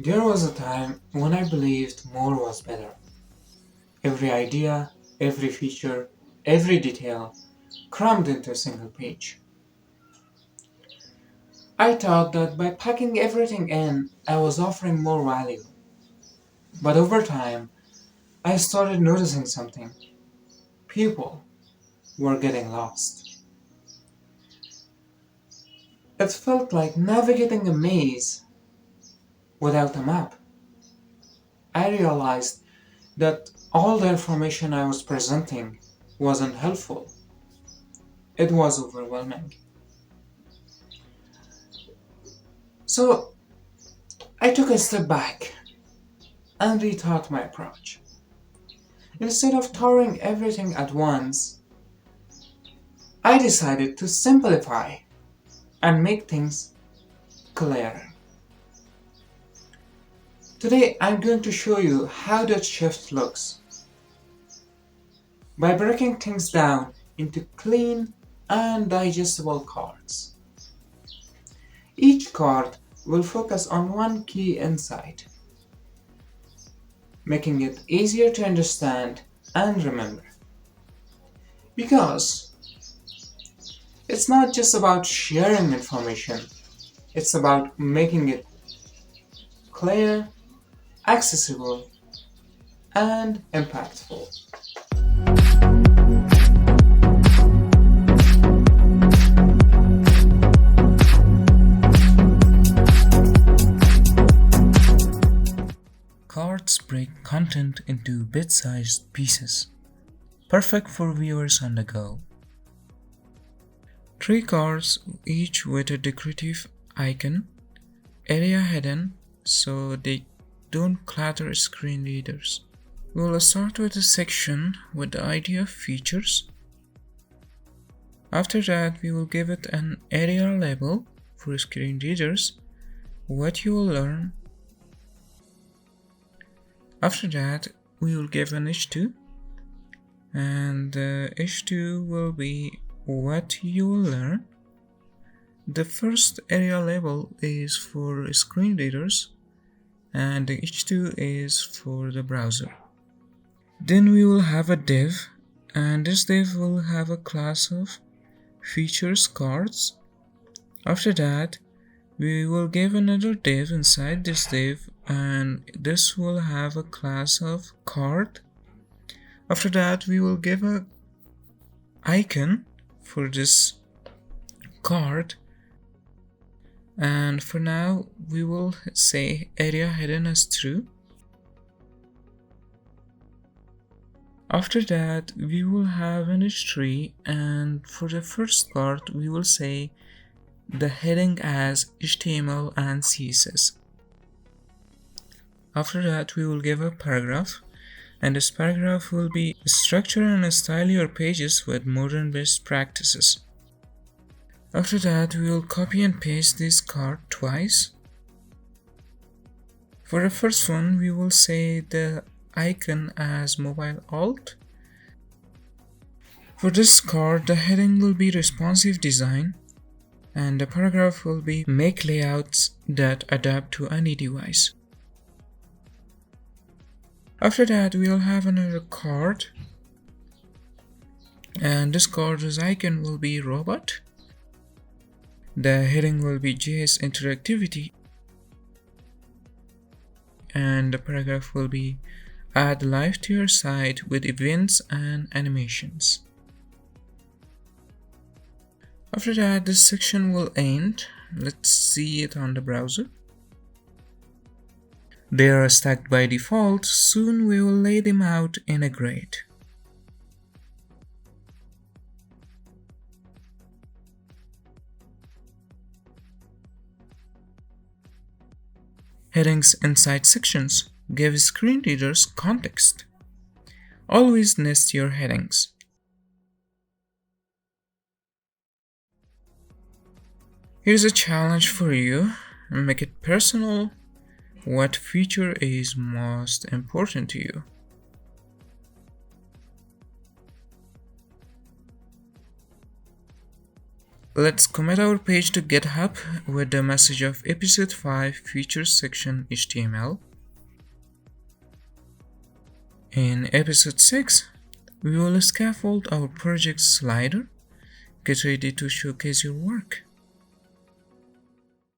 There was a time when I believed more was better. Every idea, every feature, every detail crammed into a single page. I thought that by packing everything in, I was offering more value. But over time, I started noticing something. People were getting lost. It felt like navigating a maze without a map. I realized that all the information I was presenting wasn't helpful. It was overwhelming. So I took a step back and rethought my approach. Instead of throwing everything at once, I decided to simplify and make things clearer. Today I'm going to show you how that shift looks by breaking things down into clean and digestible cards. Each card will focus on one key insight, making it easier to understand and remember. Because it's not just about sharing information, it's about making it clear, accessible, and impactful. Cards break content into bit-sized pieces, perfect for viewers on the go. Three cards, each with a decorative icon, area hidden so they don't clutter screen readers. We will start with a section with the idea of features. After that, we will give it an area label for screen readers, what you will learn. After that, we will give an H2, and the H2 will be what you will learn. The first area label is for screen readers, and the H2 is for the browser. Then we will have a div, and this div will have a class of features cards. After that, we will give another div inside this div, and this will have a class of card. After that, we will give a icon for this card, and for now we will say area hidden as true. After that, we will have an h3, and for the first card we will say the heading as HTML and CSS. After that, we will give a paragraph, and this paragraph will be structure and style your pages with modern best practices. After that, we will copy and paste this card twice. For the first one, we will say the icon as mobile alt. For this card, the heading will be responsive design, and the paragraph will be make layouts that adapt to any device. After that, we'll have another card, and this card's icon will be robot. The heading will be JS interactivity, and the paragraph will be add life to your site with events and animations. After that, this section will end. Let's see it on the browser. They are stacked by default. Soon we will lay them out in a grid. Headings inside sections give screen readers context. Always nest your headings. Here's a challenge for you. Make it personal. What feature is most important to you? let's commit our page to GitHub with the message of episode 5 features section HTML. In episode 6, we will scaffold our project slider. Get ready to showcase your work.